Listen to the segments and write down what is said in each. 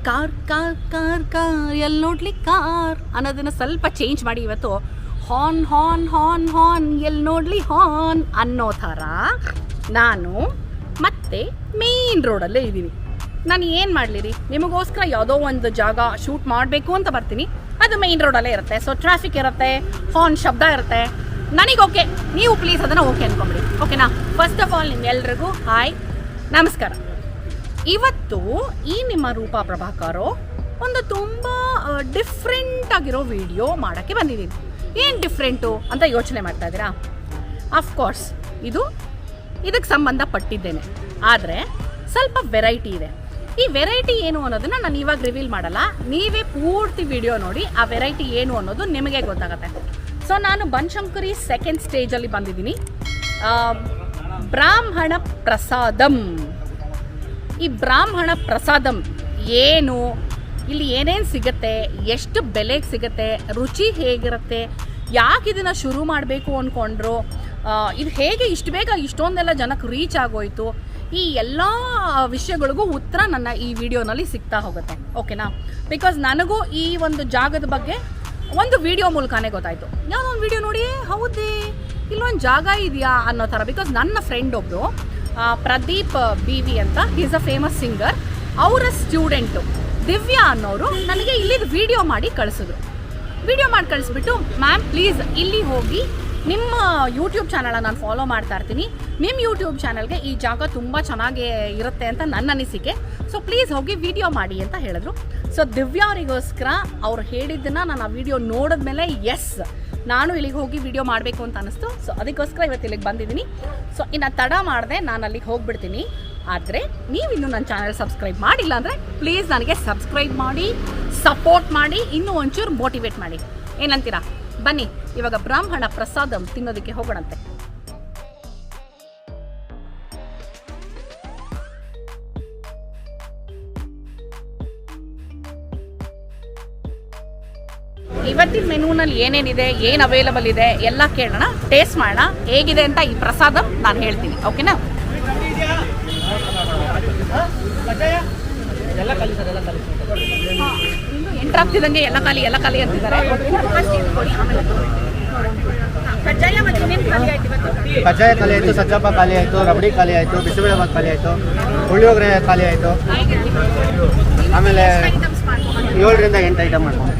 Car car car car ಎಲ್ಲಿ ನೋಡ್ಲಿ car ಅನ್ನೋದನ್ನು ಸ್ವಲ್ಪ ಚೇಂಜ್ ಮಾಡಿ ಇವತ್ತು ಹಾರ್ನ್ ಹಾರ್ನ್ ಹಾರ್ನ್ ಹಾರ್ನ್ ಎಲ್ಲಿ ನೋಡ್ಲಿ ಹಾರ್ನ್ ಅನ್ನೋ ಥರ ನಾನು ಮತ್ತೆ ಮೇನ್ ರೋಡಲ್ಲೇ ಇದ್ದೀನಿ. ನಾನು ಏನು ಮಾಡಲಿ ರೀ, ನಿಮಗೋಸ್ಕರ ಯಾವುದೋ ಒಂದು ಜಾಗ ಶೂಟ್ ಮಾಡಬೇಕು ಅಂತ ಬರ್ತೀನಿ, ಅದು ಮೇನ್ ರೋಡಲ್ಲೇ ಇರುತ್ತೆ. ಸೊ ಟ್ರಾಫಿಕ್ ಇರುತ್ತೆ, ಹಾರ್ನ್ ಶಬ್ದ ಇರುತ್ತೆ. ನನಗೆ ಓಕೆ, ನೀವು ಪ್ಲೀಸ್ ಅದನ್ನು ಓಕೆ ಅಂದ್ಕೊಂಬಿಡಿ. ಓಕೆನಾ? ಫಸ್ಟ್ ಆಫ್ ಆಲ್ ನಿಮ್ಮೆಲ್ರಿಗೂ ಹಾಯ್, ನಮಸ್ಕಾರ. ಇವತ್ತು ಈ ನಿಮ್ಮ ರೂಪಾ ಪ್ರಭಾಕರ್ ಒಂದು ತುಂಬ ಡಿಫ್ರೆಂಟ್ ಆಗಿರೋ ವಿಡಿಯೋ ಮಾಡೋಕ್ಕೆ ಬಂದಿದ್ದೀನಿ. ಏನು ಡಿಫ್ರೆಂಟು ಅಂತ ಯೋಚನೆ ಮಾಡ್ತಾ ಇದ್ದೀರಾ? ಅಫ್ಕೋರ್ಸ್ ಇದಕ್ಕೆ ಸಂಬಂಧಪಟ್ಟಿದ್ದೇನೆ, ಆದರೆ ಸ್ವಲ್ಪ ವೆರೈಟಿ ಇದೆ. ಈ ವೆರೈಟಿ ಏನು ಅನ್ನೋದನ್ನು ನಾನು ಇವಾಗ ರಿವೀಲ್ ಮಾಡಲ್ಲ, ನೀವೇ ಪೂರ್ತಿ ವಿಡಿಯೋ ನೋಡಿ ಆ ವೆರೈಟಿ ಏನು ಅನ್ನೋದು ನಿಮಗೆ ಗೊತ್ತಾಗುತ್ತೆ. ಸೊ ನಾನು ಬನಶಂಕರಿ ಸೆಕೆಂಡ್ ಸ್ಟೇಜಲ್ಲಿ ಬಂದಿದ್ದೀನಿ. ಬ್ರಾಹ್ಮಣ ಪ್ರಸಾದಂ. ಈ ಬ್ರಾಹ್ಮಣ ಪ್ರಸಾದಂ ಏನು, ಇಲ್ಲಿ ಏನೇನು ಸಿಗುತ್ತೆ, ಎಷ್ಟು ಬೆಲೆಗೆ ಸಿಗುತ್ತೆ, ರುಚಿ ಹೇಗಿರುತ್ತೆ, ಯಾಕೆ ಇದನ್ನು ಶುರು ಮಾಡಬೇಕು ಅಂದ್ಕೊಂಡ್ರು, ಇದು ಹೇಗೆ ಇಷ್ಟು ಬೇಗ ಇಷ್ಟೊಂದೆಲ್ಲ ಜನಕ್ಕೆ ರೀಚ್ ಆಗೋಯ್ತು, ಈ ಎಲ್ಲ ವಿಷಯಗಳಿಗೂ ಉತ್ತರ ನನ್ನ ಈ ವಿಡಿಯೋನಲ್ಲಿ ಸಿಗ್ತಾ ಹೋಗುತ್ತೆ. ಓಕೆನಾ? ಬಿಕಾಸ್ ನನಗೂ ಈ ಒಂದು ಜಾಗದ ಬಗ್ಗೆ ಒಂದು ವಿಡಿಯೋ ಮೂಲಕನೇ ಗೊತ್ತಾಯಿತು. ಯಾವುದೋ ಒಂದು ವಿಡಿಯೋ ನೋಡಿ ಹೌದೇ ಇಲ್ಲೊಂದು ಜಾಗ ಇದೆಯಾ ಅನ್ನೋ ಥರ. ಬಿಕಾಸ್ ನನ್ನ ಫ್ರೆಂಡ್ ಒಬ್ಬರು ಪ್ರದೀಪ್ BV ಅಂತ, ಈಸ್ ಅ ಫೇಮಸ್ ಸಿಂಗರ್, ಅವರ ಸ್ಟೂಡೆಂಟು ದಿವ್ಯಾ ಅನ್ನೋರು ನನಗೆ ಇಲ್ಲಿದ್ದು ವಿಡಿಯೋ ಮಾಡಿ ಕಳಿಸಿದ್ರು. ವಿಡಿಯೋ ಮಾಡಿ ಕಳಿಸ್ಬಿಟ್ಟು, ಮ್ಯಾಮ್ ಪ್ಲೀಸ್ ಇಲ್ಲಿ ಹೋಗಿ, ನಿಮ್ಮ ಯೂಟ್ಯೂಬ್ ಚಾನಲ್ನ ನಾನು ಫಾಲೋ ಮಾಡ್ತಾ ಇರ್ತೀನಿ, ನಿಮ್ಮ ಯೂಟ್ಯೂಬ್ ಚಾನಲ್ಗೆ ಈ ಜಾಗ ತುಂಬ ಚೆನ್ನಾಗಿ ಇರುತ್ತೆ ಅಂತ ನನ್ನ ಅನಿಸಿಕೆ, ಸೊ ಪ್ಲೀಸ್ ಹೋಗಿ ವಿಡಿಯೋ ಮಾಡಿ ಅಂತ ಹೇಳಿದ್ರು. ಸೊ ದಿವ್ಯಾ ಅವರಿಗೋಸ್ಕರ ಅವ್ರು ಹೇಳಿದ್ದನ್ನು ನಾನು ಆ ವಿಡಿಯೋ ನೋಡಿದ್ಮೇಲೆ ಎಸ್, ನಾನು ಇಲ್ಲಿಗೆ ಹೋಗಿ ವಿಡಿಯೋ ಮಾಡಬೇಕು ಅಂತ ಅನ್ನಿಸ್ತು. ಸೊ ಅದಕ್ಕೋಸ್ಕರ ಇವತ್ತು ಇಲ್ಲಿಗೆ ಬಂದಿದ್ದೀನಿ. ಸೊ ಇನ್ನು ತಡ ಮಾಡಿದೆ ನಾನು ಅಲ್ಲಿಗೆ ಹೋಗ್ಬಿಡ್ತೀನಿ. ಆದರೆ ನೀವಿನ್ನೂ ನನ್ನ ಚಾನಲ್ ಸಬ್ಸ್ಕ್ರೈಬ್ ಮಾಡಿಲ್ಲ ಅಂದರೆ ಪ್ಲೀಸ್ ನನಗೆ ಸಬ್ಸ್ಕ್ರೈಬ್ ಮಾಡಿ, ಸಪೋರ್ಟ್ ಮಾಡಿ, ಇನ್ನೂ ಒಂಚೂರು ಮೋಟಿವೇಟ್ ಮಾಡಿ. ಏನಂತೀರಾ? ಬನ್ನಿ ಇವಾಗ ಬ್ರಾಹ್ಮಣ ಪ್ರಸಾದಂ ತಿನ್ನೋದಕ್ಕೆ ಹೋಗೋಣಂತೆ. ಇವತ್ತಿನ ಮೆನೂನಲ್ಲಿ ಏನೇನಿದೆ, ಏನು ಅವೈಲಬಲ್ ಇದೆ ಎಲ್ಲ ಕೇಳೋಣ, ಟೇಸ್ಟ್ ಮಾಡೋಣ, ಹೇಗಿದೆ ಅಂತ ಈ ಪ್ರಸಾದಂ ನಾನು ಹೇಳ್ತೀನಿ. ಓಕೆನಾ? ಎಂಟ್ರಾಗ್ತಿದ್ದಂಗೆ ಎಲ್ಲ ಖಾಲಿ ಅಂತಿದ್ದಾರೆ. ಕಜ್ಜಾಯ ಖಾಲಿ ಆಯಿತು, ಸಜ್ಜಪ್ಪ ಖಾಲಿ ಆಯಿತು, ರಬಡಿ ಖಾಲಿ ಆಯಿತು, ಬಿಸಿಬೇಳೆಭಾತ್ ಖಾಲಿ ಆಯಿತು, ಪುಳಿಯೋಗರೆ ಖಾಲಿ ಆಯಿತು. ಆಮೇಲೆ 7 ರಿಂದ 8 ಐಟಮ್ ಮಾಡ್ಕೊಂಡು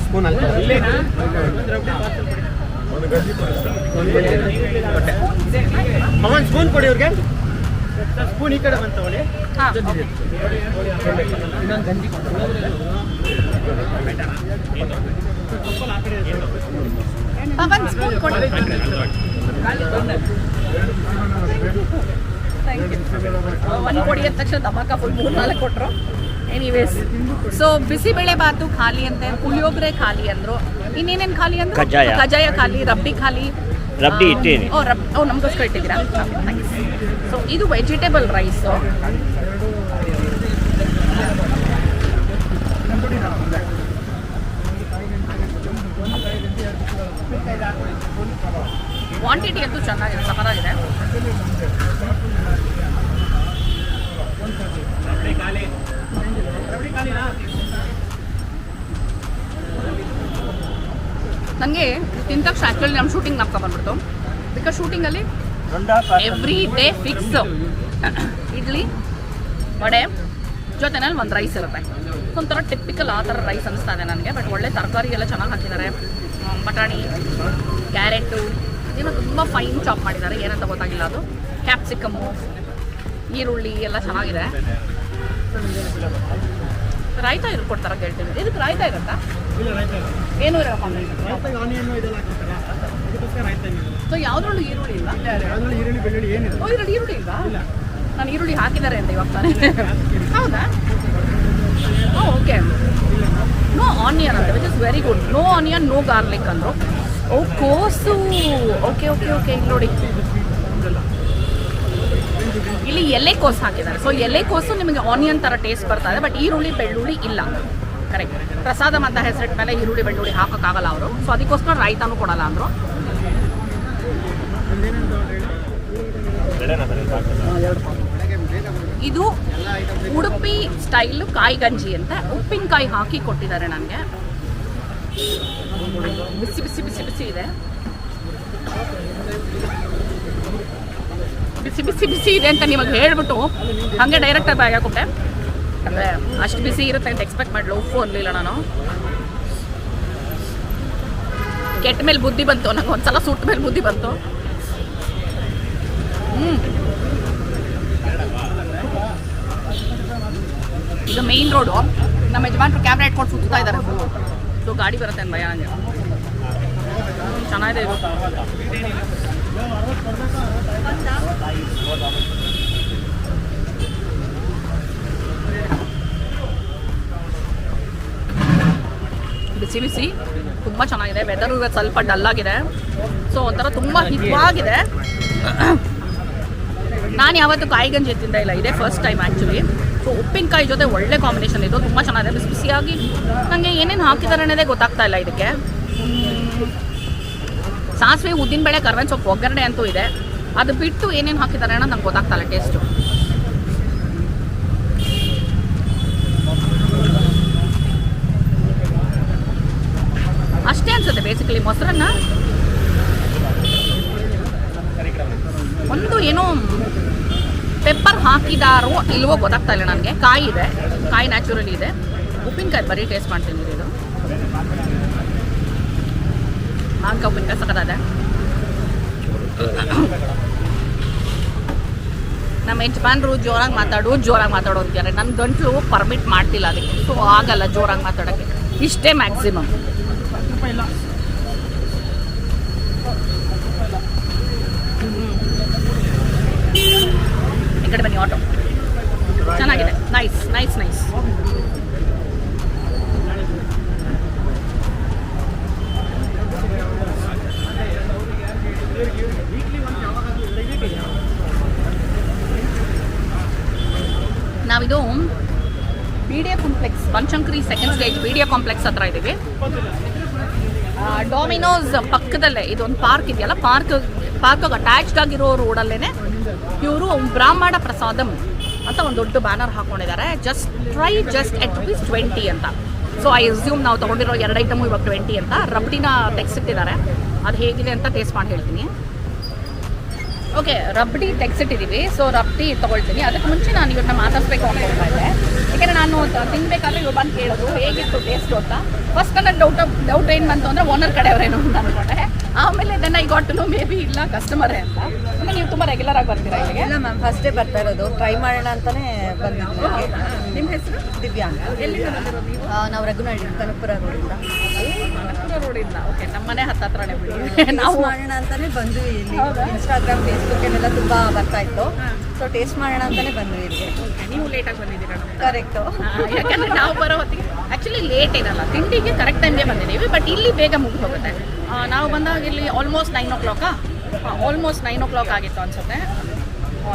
ಸ್ಪೂನಲ್ಲಿ ಒಂದು ಸ್ಪೂನ್ ಕೊಡಿ ಅವ್ರಿಗೆ. ಸ್ಪೂನ್ ಈ ಕಡೆ ಬಂತು ತಗೊಳ್ಳಿ. ಇನ್ನೊಂದು ಗಂಜಿ ಒಂದು ಕೊಡಿ ಅಂದ ತಕ್ಷಣ ಧಮಾಕ ಫುಲ್ 3-4 ಕೊಟ್ಟರು. ಎನಿವೇಸ್, ಸೊ ಬಿಸಿಬೇಳೆ ಬಾತು ಖಾಲಿ ಅಂತೆ, ಪುಳಿಯೋಗರೆ ಖಾಲಿ ಅಂದರು, ಇನ್ನೇನೇನು ಖಾಲಿ ಅಂದರು? ಕಜ್ಜಾಯ ಖಾಲಿ, ರಬ್ಡಿ ಖಾಲಿ. ನಮಗೋಸ್ಕರ ಇಟ್ಟಿದ್ದೀರಾ? ಸೊ ಇದು ವೆಜಿಟೇಬಲ್ ರೈಸು. ಕ್ವಾಂಟಿಟಿ ಅಂತೂ ಚೆನ್ನಾಗಿದೆ, ಸಖತ್ತಾಗಿದೆ. ನನಗೆ ತಿಂದ ತಕ್ಷಣ ಆ್ಯಕ್ಚುಲಿ ನಮ್ಮ ಶೂಟಿಂಗ್ ನಮ್ಕ ಬಂದ್ಬಿಡ್ತು. ಬಿಕಾಸ್ ಶೂಟಿಂಗಲ್ಲಿ every day fix idli vada ಜೊತೆನಲ್ಲಿ ಒಂದು ರೈಸ್ ಇರುತ್ತೆ. ಒಂಥರ ಟಿಪಿಕಲ್ ಆ ಥರ ರೈಸ್ ಅನ್ನಿಸ್ತಾ ಇದೆ ನನಗೆ. ಬಟ್ ಒಳ್ಳೆ ತರಕಾರಿ ಎಲ್ಲ ಚೆನ್ನಾಗಿ ಹಾಕಿದ್ದಾರೆ. ಬಟಾಣಿ, ಕ್ಯಾರೆಟು ಏನೋ ತುಂಬ ಫೈನ್ ಚಾಪ್ ಮಾಡಿದ್ದಾರೆ, ಏನಂತ ಗೊತ್ತಾಗಿಲ್ಲ ಅದು. ಕ್ಯಾಪ್ಸಿಕಮ್ಮು, ಈರುಳ್ಳಿ ಎಲ್ಲ ಚೆನ್ನಾಗಿದೆ. ರಾಯ್ತಾ ಕೊಡ್ತಾರ ಕೇಳ್ತೀನಿ. ಇದಕ್ಕೆ ರಾಯ್ತಾ ಇರುತ್ತಾ? ಏನೂ ಇರಲ್ಲ. ಸೊ ಯಾವುದ್ರಲ್ಲೂ ಈರುಳ್ಳಿ ಇಲ್ಲ? ಈರುಳ್ಳಿ ಇಲ್ವಾ? ನಾನು ಈರುಳ್ಳಿ ಹಾಕಿದ್ದಾರೆ ಅಂತ ಇವಾಗ ತಾನೇ. ಹೌದಾ? ಓಕೆ. ನೋ ಆನಿಯನ್ ಅಂತ, which is very good. No onion, no garlic ಅಂದರು. ಓ ಕೋಸು. Okay okay okay. ಇಲ್ಲಿ ನೋಡಿ, ಇಲ್ಲಿ ಎಲೆಕೋಸು ಹಾಕಿದ್ದಾರೆ. ಸೊ ಎಲೆಕೋಸು ನಿಮಗೆ ಆನಿಯನ್ ಥರ ಟೇಸ್ಟ್ ಬರ್ತಾ ಇದೆ, ಬಟ್ ಈರುಳ್ಳಿ ಬೆಳ್ಳುಳ್ಳಿ ಇಲ್ಲ. ಕರೆಕ್ಟ್. ಪ್ರಸಾದಂ ಅಂತ ಹೆಸರಿಟ್ಟ ಮೇಲೆ ಈರುಳ್ಳಿ ಬೆಳ್ಳುಳ್ಳಿ ಹಾಕೋಕ್ಕಾಗಲ್ಲ ಅವರು. ಸೊ ಅದಕ್ಕೋಸ್ಕರ ರಾಯ್ತಾನು ಕೊಡಲ್ಲ ಅಂದರು. ಇದು ಉಡುಪಿ ಸ್ಟೈಲು ಕಾಯಿ ಗಂಜಿ ಅಂತ ಉಪ್ಪಿನಕಾಯಿ ಹಾಕಿ ಕೊಟ್ಟಿದ್ದಾರೆ ನನಗೆ. ಬಿಸಿ ಬಿಸಿ ಬಿಸಿ ಬಿಸಿ ಇದೆ, ಬಿಸಿ ಬಿಸಿ ಬಿಸಿ ಇದೆ ಅಂತ ನಿಮಗೆ ಹೇಳ್ಬಿಟ್ಟು ಹಾಗೆ ಡೈರೆಕ್ಟಾಗಿ ಬಾಯಿಗೆ ಹಾಕೊಟ್ಟೆ. ಅಂದರೆ ಅಷ್ಟು ಬಿಸಿ ಇರುತ್ತೆ ಅಂತ ಎಕ್ಸ್ಪೆಕ್ಟ್ ಮಾಡಲು ಉಪ್ಪು ಅನ್ನಲಿಲ್ಲ ನಾನು. ಕೆಟ್ಟ ಮೇಲೆ ಬುದ್ಧಿ ಬಂತು, ನಂಗೆ ಒಂದ್ಸಲ ಸುಟ್ಟ ಮೇಲೆ ಬುದ್ಧಿ ಬಂತು. ಇದು ಮೇಯ್ನ್ ರೋಡು. ನಮ್ಮ ಯಜಮಾನ್ರು ಕ್ಯಾಮ್ರಾ ಇಟ್ಕೊಂಡು ಸುತ್ತಾ ಇದ್ದಾರೆ ಫುಲ್ಲು. ಸೊ ಗಾಡಿ ಬರುತ್ತೆ ಅನ್ ಭಯ ನನಗೆ. ಚೆನ್ನಾಗಿದೆ ಇದು. ಬಿಸಿ ಬಿಸಿ ತುಂಬ ಚೆನ್ನಾಗಿದೆ. ವೆದರು ಇವತ್ತು ಸ್ವಲ್ಪ ಡಲ್ ಆಗಿದೆ. ಸೊ ಒಂಥರ ತುಂಬ ಹಿತವಾಗಿದೆ. ನಾನು ಯಾವತ್ತೂ ಕಾಯಿ ಗಂಜಿ ತಿಂದ ಇಲ್ಲ, ಇದೇ ಫಸ್ಟ್ ಟೈಮ್ ಆ್ಯಕ್ಚುಲಿ. ಸೊ ಉಪ್ಪಿನಕಾಯಿ ಜೊತೆ ಒಳ್ಳೆ ಕಾಂಬಿನೇಷನ್ ಇದು, ತುಂಬ ಚೆನ್ನಾಗಿದೆ. ಬಿಸಿ ಬಿಸಿಯಾಗಿ ನನಗೆ ಏನೇನು ಹಾಕಿದ್ದಾರೆ ಅನ್ನೋದೇ ಗೊತ್ತಾಗ್ತಾ ಇಲ್ಲ ಇದಕ್ಕೆ. ಸಾಸಿವೆ, ಉದ್ದಿನಬೇಳೆ, ಕರ್ಬೇವಿನ ಸೊಪ್ಪು, ಒಗ್ಗರಣೆ ಅಂತೂ ಇದೆ. ಅದು ಬಿಟ್ಟು ಏನೇನು ಹಾಕಿದ್ದಾರೆ ಅನ್ನೋದು ನಂಗೆ ಗೊತ್ತಾಗ್ತಾ ಇಲ್ಲ ಟೇಸ್ಟು. ಅಷ್ಟೇ ಅನ್ಸುತ್ತೆ ಬೇಸಿಕಲಿ. ಮೊಸರನ್ನ ಒಂದು ಏನೋ ಪೆಪ್ಪರ್ ಹಾಕಿದಾರೋ ಇಲ್ವೋ ಗೊತ್ತಾಗ್ತಾ ಇಲ್ಲ ನನಗೆ. ಕಾಯಿ ಇದೆ, ಕಾಯಿ ನ್ಯಾಚುರಲಿ ಇದೆ. ಉಪ್ಪಿನಕಾಯಿ ಬರೀ ಟೇಸ್ಟ್ ಮಾಡ್ತೀನಿ ಇದು. ಮಾವಿನಕಾಯಿ ಉಪ್ಪಿನಕಾಯಿ ಸಕ್ಕತ್ತಾದೆ. ನಮ್ಮ ಯಜಮಾನ್ರು ಜೋರಾಗಿ ಮಾತಾಡೋ ಅಂತಾರೆ. ನನ್ನ ಗಂಟ್ಲು ಪರ್ಮಿಟ್ ಮಾಡ್ತಿಲ್ಲ ಅದಕ್ಕೆ. ಸೊ ಆಗಲ್ಲ ಜೋರಾಗಿ ಮಾತಾಡೋಕ್ಕೆ, ಇಷ್ಟೇ ಮ್ಯಾಕ್ಸಿಮಮ್. ಈ ಕಡೆ ಬನ್ನಿ. ಆಟೋ ಚೆನ್ನಾಗಿದೆ. Nice nice nice. ನಾವಿದು BDA complex, Banashankari second stage BDA complex ಹತ್ರ ಇದ್ದೀವಿ. ಡೊಮಿನೋಸ್ ಪಕ್ಕದಲ್ಲೇ ಇದೊಂದು ಪಾರ್ಕ್ ಇದೆಯಲ್ಲ, ಪಾರ್ಕ್ಗೆ ಅಟ್ಯಾಚ್ಡ್ ಆಗಿರೋ ರೋಡಲ್ಲೇ ಇವರು ಬ್ರಾಹ್ಮಣ ಪ್ರಸಾದಂ ಅಂತ ಒಂದು ದೊಡ್ಡ ಬ್ಯಾನರ್ ಹಾಕೊಂಡಿದ್ದಾರೆ. ಜಸ್ಟ್ ಎಟ್ ₹20 ಅಂತ. ಸೊ ಐ ಅಸ್ಯೂಮ್ ನಾವು ತೊಗೊಂಡಿರೋ 2 ಐಟಮು ಇವಾಗ 20 ಅಂತ. ರಬ್ಡಿನ ತೆಗ್ಸಿಟ್ಟಿದ್ದಾರೆ, ಅದು ಹೇಗಿದೆ ಅಂತ ಟೇಸ್ಟ್ ಮಾಡಿ ಹೇಳ್ತೀನಿ. ಓಕೆ, ರಬ್ಡಿ ತೆಗ್ಸಿಟ್ಟಿದ್ದೀವಿ. ಸೊ ರಬ್ಡಿ ತೊಗೊಳ್ತೀನಿ. ಅದಕ್ಕೆ ಮುಂಚೆ ನಾನು ಇವ್ರನ್ನ ಮಾತಾಡಿಸ್ಬೇಕು ಅಂದ್ಕೊಳ್ತಾ ಇದ್ದೆ. ಯಾಕೆಂದರೆ ನಾನು ತಿನ್ನಬೇಕಾದ್ರೆ ಇವ್ರು ಬಂದು ಕೇಳೋದು ಹೇಗಿತ್ತು ಟೇಸ್ಟು ಅಂತ. ಫಸ್ಟ್ ನನ್ನ ಡೌಟ್ ಏನು ಬಂತು ಅಂದರೆ ಓನರ್ ಕಡೆಯವರೇನು ಅಂತ ಅಂದ್ಕೊಂಡೆ. ಆಮೇಲೆ then I got to know maybe ಬಿ ಇಲ್ಲ ಕಸ್ಟಮರೇ ಅಂತ. ಅಂದರೆ ನೀವು ತುಂಬ ರೆಗ್ಯುಲರ್ ಆಗಿ ಬರ್ತೀರಾ ಇಲ್ಲಿಗೆ? ಇಲ್ಲ ಮ್ಯಾಮ್, ಫಸ್ಟೇ ಬರ್ತಾ ಇರೋದು. ಟ್ರೈ ಮಾಡೋಣ ಅಂತಲೇ ಬಂದಿದ್ವಿ. ನಿಮ್ಮ ಹೆಸರು? ದಿವ್ಯಾ ಅಂತ. ಎಲ್ಲಿಂದ ಬಂದಿರೋದು ನೀವು? ನಾವು ರಘುನಾಡಿ ಕನಕಪುರ ರೋಡಿಂದ. ಕನಕಪುರ ರೋಡಿಂದ. ಓಕೆ, ನಮ್ಮ ಮನೆ ಹತ್ರನೇ ಬಿಡಿ. ನಾವು ಮಾಡೋಣ ಅಂತಲೇ ಬಂದ್ವಿ. ಇಲ್ಲಿ ಇನ್ಸ್ಟಾಗ್ರಾಮ್, ಫೇಸ್ಬುಕ್ಕಲ್ಲೆಲ್ಲ ತುಂಬ ಬರ್ತಾ ಇತ್ತು. ಸೊ ಟೇಸ್ಟ್ ಮಾಡೋಣ ಅಂತಲೇ ಬಂದ್ವಿ ಇಲ್ಲಿಗೆ. ನೀವು ಲೇಟಾಗಿ ಬಂದಿದ್ದೀರಾ? ಕರೆಕ್ಟು. ಯಾಕಂದರೆ ನಾವು ಬರೋ ಹೊತ್ತಿಗೆ ಆ್ಯಕ್ಚುಲಿ ಲೇಟ್ ಇರಲ್ಲ, ತಿಂಡಿಗೆ ಕರೆಕ್ಟ್ ಟೈಮ್ಗೆ ಬಂದಿದ್ದೀವಿ. ಬಟ್ ಇಲ್ಲಿ ಬೇಗ ಮುಗಿದು ಹೋಗುತ್ತೆ. ನಾವು ಬಂದಾಗ ಇಲ್ಲಿ ಆಲ್ಮೋಸ್ಟ್ 9 o'clock ಆಗಿತ್ತು ಅನಿಸುತ್ತೆ.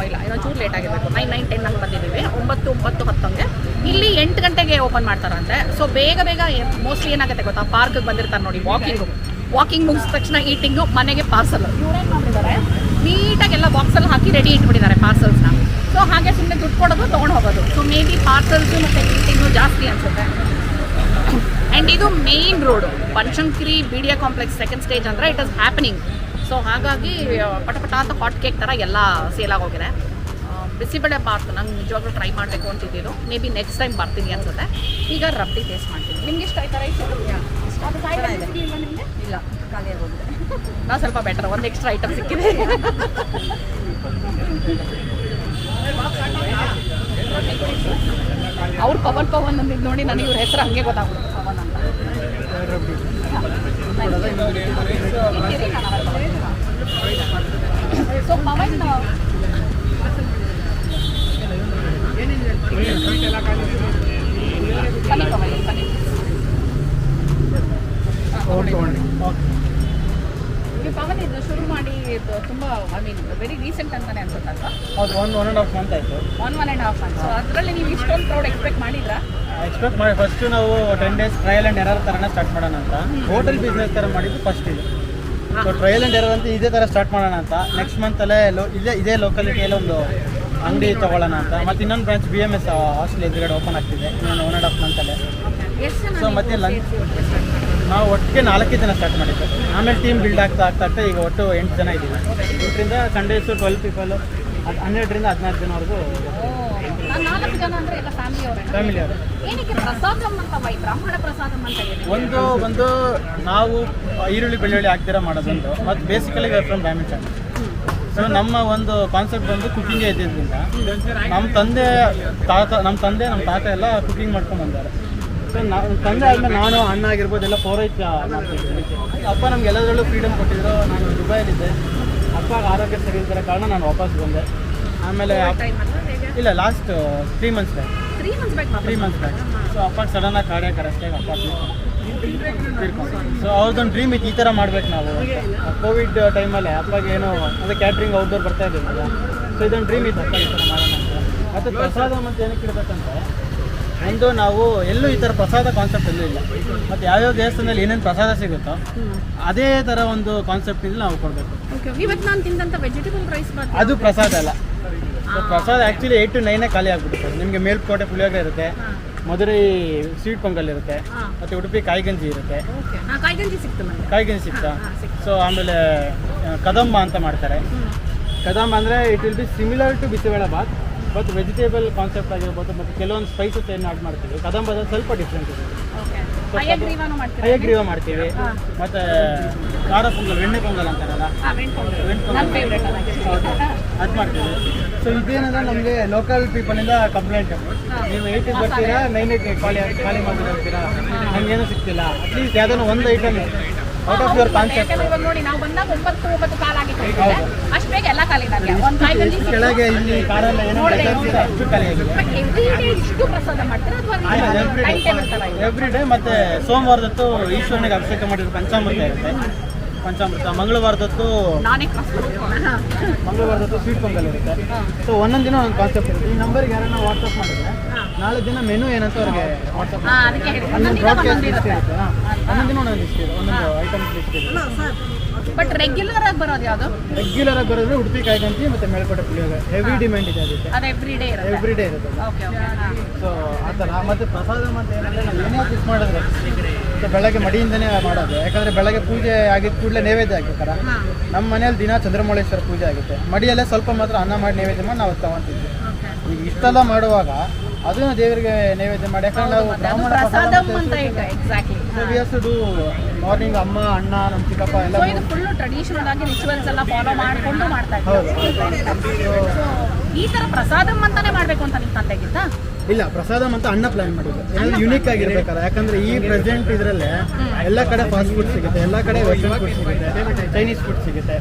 ಇಲ್ಲ, ಇನ್ನೊಂಚೂರು ಲೇಟ್ ಆಗಿರಬೇಕು. 9-10 ಹಂಗೆ ಬಂದಿದ್ದೀವಿ. 9-10 ಇಲ್ಲಿ 8 ಗಂಟೆಗೆ ಓಪನ್ ಮಾಡ್ತಾರಂತೆ. ಸೊ ಬೇಗ ಮೋಸ್ಟ್ಲಿ ಏನಾಗುತ್ತೆ ಗೊತ್ತಾ, ಪಾರ್ಕ್ಗೆ ಬಂದಿರ್ತಾರೆ ನೋಡಿ, ವಾಕಿಂಗ್ ಮುಗಿಸಿದ ತಕ್ಷಣ ಈಟಿಂಗು, ಮನೆಗೆ ಪಾರ್ಸಲ್. ಇವರೇನು ಮಾಡಿದ್ದಾರೆ, ನೀಟಾಗಿ ಎಲ್ಲ ಬಾಕ್ಸಲ್ಲಿ ಹಾಕಿ ರೆಡಿ ಇಟ್ಬಿಟ್ಟಿದ್ದಾರೆ ಪಾರ್ಸಲ್ಸ್ನ. ಸೊ ಹಾಗೆ ಸುಮ್ಮನೆ ದುಡ್ಡು ಕೊಡೋದು, ತೊಗೊಂಡು ಹೋಗೋದು. ಸೊ ಮೇ ಬಿ ಪಾರ್ಸಲ್ಸು ಮತ್ತು ಈಟಿಂಗು ಜಾಸ್ತಿ ಅನಿಸುತ್ತೆ. ಆ್ಯಂಡ್ ಇದು main road, Banashankari BDA complex second stage ಅಂದರೆ ಇಟ್ ಇಸ್ ಹ್ಯಾಪನಿಂಗ್. ಸೊ ಹಾಗಾಗಿ ಪಟ ಅಂತ ಹಾಟ್ ಕೇಕ್ ಥರ ಎಲ್ಲ ಸೇಲ್ ಆಗೋಗಿದೆ. ಬಿಸಿಬೇಳೆ ಬಾತ್ ನಂಗೆ ನಿಜವಾಗ್ಲೂ ಟ್ರೈ ಮಾಡಬೇಕು ಅಂತಿದ್ದು. ಮೇ ಬಿ ನೆಕ್ಸ್ಟ್ ಟೈಮ್ ಬರ್ತೀನಿ ಅನ್ಸುತ್ತೆ. ಈಗ ರಬ್ಡಿ ಟೇಸ್ಟ್ ಮಾಡ್ತೀನಿ. ನಿಮ್ಗೆ ಇಷ್ಟ ಆಯ್ತಾ ರೈಸ್? ನಿಮಗೆ ಇಲ್ಲ, ಖಾಲಿ ಆಗೋಗಿದೆ. ನಾವು ಸ್ವಲ್ಪ ಬೆಟರ್, ಒಂದು ಎಕ್ಸ್ಟ್ರಾ ಐಟಮ್ ಸಿಕ್ಕಿದೆ. ಅವ್ರು ಪವನ್ ಅಂದಿದ್ದು ನೋಡಿ ನನಗೆ ಇವ್ರ ಹೆಸರು ಹಂಗೆ ಗೊತ್ತಾಗ್ಬಿಡುತ್ತೆ, ಪವನ್ ಅಂತ. ಸೊ ಪವನ್ ಪವನ್ ಇದು ಶುರು ಮಾಡಿ ತುಂಬ ವೆರಿ ರೀಸೆಂಟ್ ಅಂತಾನೆ ಅನ್ಸುತ್ತಲ್ವಾ? ಹೌದು, 1.5 month ಆಯಿತು. 1.5 months. ಸೊ ಅದರಲ್ಲಿ ನೀವು ಇಷ್ಟೊಂದು ಕ್ರೌಡ್ ಎಕ್ಸ್ಪೆಕ್ಟ್ ಮಾಡಿದ್ರಾ? ಎಕ್ಸ್ಪೆಕ್ಟ್ ಮಾಡಿ ಫಸ್ಟು ನಾವು 10 days ಟ್ರಯಲ್ ಆ್ಯಂಡ್ ಎರರ್ ಥರನೇ ಸ್ಟಾರ್ಟ್ ಮಾಡೋಣ ಅಂತ. ಹೋಟೆಲ್ ಬಿಸ್ನೆಸ್ ಥರ ಮಾಡಿದ್ದು ಫಸ್ಟ್ ಇದು. ಸೊ ಟ್ರಯಲ್ ಆ್ಯಂಡ್ ಎರರ್ ಅಂತ ಇದೇ ಥರ ಸ್ಟಾರ್ಟ್ ಮಾಡೋಣ ಅಂತ. ನೆಕ್ಸ್ಟ್ ಮಂತಲ್ಲೇ ಇದೇ ಲೋಕಲಿಟಿಯಲ್ಲಿ ಒಂದು ಅಂಗಡಿ ತೊಗೊಳ್ಳೋಣ ಅಂತ. ಮತ್ತು ಇನ್ನೊಂದು ಬ್ರಾಂಚ್ BMS ಹಾಸ್ಟೆಲ್ ಎದುರುಗಡೆ ಓಪನ್ ಆಗ್ತಿದೆ ಇನ್ನೊಂದು 1.5 ಮಂತಲ್ಲೇ. ಸೊ ಮತ್ತೆ ನಾವು ಒಟ್ಟಿಗೆ 4 ಜನ ಸ್ಟಾರ್ಟ್ ಮಾಡಿದ್ದು. ಆಮೇಲೆ ಟೀಮ್ ಬಿಲ್ಡ್ ಆಗ್ತಾ ಈಗ ಒಟ್ಟು 8 ಜನ ಇದ್ದೀವಿ. 8ರಿಂದ ಸಂಡೇಸು 12 ಪೀಪಲು, 12ರಿಂದ 14 ಜನವರೆಗೂ 4 ಜನ ಅಂದರೆ ಎಲ್ಲ ಫ್ಯಾಮಿಲಿ ಅವರು. ಏನಕ್ಕೆ ಪ್ರಸಾದಂ ಅಂತ ಈ ಬ್ರಾಹ್ಮಣ ಪ್ರಸಾದಂ ಅಂತ ಹೇಳಿ? ಒಂದು ನಾವು ಈರುಳ್ಳಿ ಬೆಳ್ಳುಳ್ಳಿ ಹಾಕ್ದಿರ ಮಾಡೋದೊಂದು, ಮತ್ತು ಬೇಸಿಕಲಿ ಫ್ರಮ್ ಬ್ರಾಹ್ಮಣ ಫ್ಯಾಮಿಲಿ. ಸೊ ನಮ್ಮ ಒಂದು ಕಾನ್ಸೆಪ್ಟ್ ಬಂದು ಕುಕಿಂಗೇ ಇದ್ದಿದ್ದರಿಂದ ನಮ್ಮ ತಂದೆ ನಮ್ಮ ತಾತ ಎಲ್ಲ ಕುಕಿಂಗ್ ಮಾಡ್ಕೊಂಡು ಬಂದಾರೆ. ಸೊ ತಂದೆ ಆದಮೇಲೆ ನಾನು ಅಣ್ಣ ಆಗಿರ್ಬೋದು ಎಲ್ಲ ಪೌರೈತ್ಯ ಮಾಡ್ತಿದ್ದೀನಿ. ಅಪ್ಪ ನಮ್ಗೆ ಎಲ್ಲದರಲ್ಲೂ ಫ್ರೀಡಮ್ ಕೊಟ್ಟಿದ್ರು. ನಾನು ದುಬೈಲಿದ್ದೆ, ಅಪ್ಪಾಗ ಆರೋಗ್ಯ ಸರಿ ಇದ್ದರೆ ಕಾರಣ ನಾನು ವಾಪಸ್ ಬಂದೆ. ಆಮೇಲೆ ಇಲ್ಲ last 3 months back. 3 months back. So ಅಪ್ಪಾಗ ಸಡನ್ನಾಗಿ ಕಾರ್ಡಿಯಾಕ್ ಅರೆಸ್ಟ್ ಆಗಿ ಅಪ್ಪ ಸೊ ಅವ್ರದ್ದೊಂದು ಡ್ರೀಮ್ ಇತ್ತು, ಈ ಥರ ಮಾಡ್ಬೇಕು ನಾವು. ಕೋವಿಡ್ ಟೈಮಲ್ಲಿ ಅಪ್ಪಗೆ ಏನೋ ಅಂದರೆ ಕ್ಯಾಟ್ರಿಂಗ್ ಔಟ್ಡೋರ್ ಬರ್ತಾ ಇರಲಿಲ್ಲ. ಸೊ ಇದೊಂದು ಡ್ರೀಮ್ ಇತ್ತು ಅಪ್ಪ ಈ ಥರ ಮಾಡೋಣ ಅಂತ. ಮತ್ತು ಪ್ರಸಾದ ಮತ್ತು ಏನಕ್ಕೆ ಇಡಬೇಕಂದ್ರೆ ಒಂದು ನಾವು ಎಲ್ಲೂ ಈ ಥರ ಪ್ರಸಾದ ಕಾನ್ಸೆಪ್ಟ್ ಎಲ್ಲೂ ಇಲ್ಲ. ಮತ್ತು ಯಾವ್ಯಾವ ದೇವಸ್ಥಾನದಲ್ಲಿ ಏನೇನು ಪ್ರಸಾದ ಸಿಗುತ್ತೋ ಅದೇ ಥರ ಒಂದು ಕಾನ್ಸೆಪ್ಟಿಂದ ನಾವು ಕೊಡಬೇಕು. ಇವತ್ತು ನಾನು ತಿಂದಂಥ ವೆಜಿಟೇಬಲ್ ರೈಸ್ ಅದು ಪ್ರಸಾದ ಅಲ್ಲ. ಸೊ ಪ್ರಸಾದ ಆ್ಯಕ್ಚುಲಿ 8 to 9 ಖಾಲಿ ಆಗಿಬಿಡುತ್ತೆ. ನಿಮಗೆ ಮೇಲ್ಕೋಟೆ ಪುಳಿಯೋಗರೆ ಇರುತ್ತೆ, ಮಧುರೈ ಸ್ವೀಟ್ ಪೊಂಗಲ್ ಇರುತ್ತೆ, ಮತ್ತು ಉಡುಪಿ ಕಾಯಿಗಂಜಿ ಇರುತ್ತೆ. ಕಾಯಿಗಂಜಿ ಸಿಗ್ತಾ. ಸೊ ಆಮೇಲೆ ಕದಂಬ ಅಂತ ಮಾಡ್ತಾರೆ. ಕದಂಬ ಅಂದರೆ it will be similar to bisibele bath, but vegetable concept ಆಗಿರ್ಬೋದು. ಮತ್ತು ಕೆಲವೊಂದು ಸ್ಪೈಸಸ್ ಏನು ಆಡ್ ಮಾಡ್ತೀವಿ. ಕದಂಬದ ಸ್ವಲ್ಪ ಡಿಫ್ರೆಂಟ್ ಇದೆ. ಹಯಗ್ರೀವ ಮಾಡ್ತೀವಿ. ಮತ್ತು ಖಾರ ಪೊಂಗಲ್, ಬೆಣ್ಣೆ ಪೊಂಗಲ್ ಅಂತಾರಲ್ಲ, ಅದು ಮಾಡ್ತೀವಿ. ಸೊ ಇದೇನಂದ್ರೆ ನಮಗೆ ಲೋಕಲ್ ಪೀಪಲಿಂದ ಕಂಪ್ಲೇಂಟ್, ನೀವು 8ಗೆ ಬರ್ತೀರಾ 9ಗೆ ಖಾಲಿ ಮಾಡಿ ಹೋಗ್ತೀರಾ, ನಮಗೇನು ಸಿಗ್ತಿಲ್ಲ. ಅಟ್ಲೀಸ್ಟ್ ಯಾವುದೋ ಒಂದು item out of your concept. ನೋಡಿ ನಾವು ಬಂದಾಗ 9 ಕಾಲ ಆಗಿತ್ತು, ಅಷ್ಟು ಬೇಗ ಎಲ್ಲ ಖಾಲಿ ಆಗಿದೆ. ಕೆಳಗೆ ಇಲ್ಲಿ ಕಾರೆಲ್ಲ ಏನೋ ಅಷ್ಟು ಖಾಲಿ ಆಗಿದೆ. ಇಷ್ಟು ಪ್ರಸಾದ ಮಾಡ್ತಾರೆ ಅಥವಾ ಎವ್ರಿ ಡೇ. ಮತ್ತು ಸೋಮವಾರದತ್ತು ಈಶ್ವರನಿಗೆ ಅಭಿಷೇಕ ಮಾಡಿರೋ ಪಂಚಾಮೃತ ಇರುತ್ತೆ. ಮಂಗಳವಾರದತ್ತು ಸ್ವೀಟ್ ಪೊಂಗಲ್ ಇರುತ್ತೆ. ಸೊ ಒಂದೊಂದು ದಿನ ಒಂದು ಕಾನ್ಸೆಪ್ಟ್ ಇರುತ್ತೆ. ಈ ನಂಬರ್ಗೆ ಯಾರನ್ನ ವಾಟ್ಸಪ್ ಮಾಡಿದ್ರೆ ನಾಳೆ ದಿನ ಮೆನು ಏನಂತ ಅವ್ರಿಗೆ ವಾಟ್ಸಪ್ ಒಂದೊಂದು ಬ್ರಾಡ್ಕಾಸ್ಟ್ ಲಿಸ್ಟ್ ಇರುತ್ತೆ. ಒಂದೊಂದು ದಿನ ಒಂದೊಂದು ಲಿಸ್ಟ್ ಇದೆ, ಒಂದೊಂದು ಐಟಮ್ಸ್ ಲಿಸ್ಟ್ ಇದೆ. ಬಟ್ ರೆಗ್ಯುಲರ್ ಆಗಿ ಬರೋದು ಯಾವುದು? ರೆಗ್ಯುಲರ್ ಆಗಿ ಬರೋದ್ರೆ ಉಡುಪಿ ಕಾಯಿಗಂಜಿ ಮತ್ತು ಮೇಲ್ಕೋಟೆ ಪುಳಿಯೋಗರೆ. ಹೆವಿ ಡಿಮ್ಯಾಂಡ್ ಇದೆ ಅದಕ್ಕೆ. ಅದು ಎವ್ರಿ ಡೇ ಇರುತ್ತೆ. ಸೊ ಆ ಥರ. ಮತ್ತು ಪ್ರಸಾದ ಅಂತ ಏನಂದರೆ ನಾವು ಏನೇ ಫಿಕ್ಸ್ ಮಾಡಿದ್ರೆ ಸೊ ಬೆಳಗ್ಗೆ ಮಡಿಯಿಂದನೇ ಮಾಡೋದು. ಯಾಕಂದರೆ ಬೆಳಗ್ಗೆ ಪೂಜೆ ಆಗಿದ್ದ ಕೂಡಲೇ ನೈವೇದ್ಯ ಆಗಿರ್ತಾರ. ನಮ್ಮ ಮನೇಲಿ ದಿನ ಚಂದ್ರಮೌಳೇಶ್ವರ ಪೂಜೆ ಆಗುತ್ತೆ. ಮಡಿಯಲ್ಲೇ ಸ್ವಲ್ಪ ಮಾತ್ರ ಅನ್ನ ಮಾಡಿ ನೈವೇದ್ಯ ಮಾಡಿ ನಾವು ತಗೊಂತಿದ್ವಿ. ಈಗ ಇಷ್ಟೆಲ್ಲ ಮಾಡುವಾಗ ಅದನ್ನು ದೇವರಿಗೆ ನೈವೇದ್ಯ ಮಾಡಿ, ಯಾಕಂದ್ರೆ ನಾವು ಬ್ರಾಹ್ಮಣ ಡೂ ಮಾರ್ನಿಂಗ್ ಅಮ್ಮ ಅಣ್ಣ ನಮ್ಮ ಚಿಕ್ಕಪ್ಪ ಎಲ್ಲ ಫುಲ್ಲು ಟ್ರೆಡಿಷನಲ್ ಆಗಿ ರಿಚುವಲ್ಸ್ ಎಲ್ಲ ಫಾಲೋ ಮಾಡಿಕೊಂಡು ಮಾಡ್ತಾ ಇದ್ದೀವಿ. ಈ ಥರ ಪ್ರಸಾದಂ ಅಂತಾನೆ ಮಾಡಬೇಕು ಅಂತ ನಿಮ್ಮ ತಂದೆಗಿತ್ತ? ಇಲ್ಲ, ಪ್ರಸಾದಂ ಅಂತ ಅಣ್ಣ ಪ್ಲಾನ್ ಮಾಡಿದ್ರು. ಏನಾದ್ರು ಯುನೀಕ್ ಆಗಿರ್ಬೇಕಾದ್ರೆ, ಯಾಕಂದ್ರೆ ಈ ಪ್ರೆಸೆಂಟ್ ಇದರಲ್ಲೇ ಎಲ್ಲ ಕಡೆ ಫಾಸ್ಟ್ ಫುಡ್ ಸಿಗುತ್ತೆ, ಎಲ್ಲ ಕಡೆ ವೆಸ್ಟರ್ನ್ ಫುಡ್ ಸಿಗುತ್ತೆ, ಚೈನೀಸ್ ಫುಡ್ ಸಿಗುತ್ತೆ.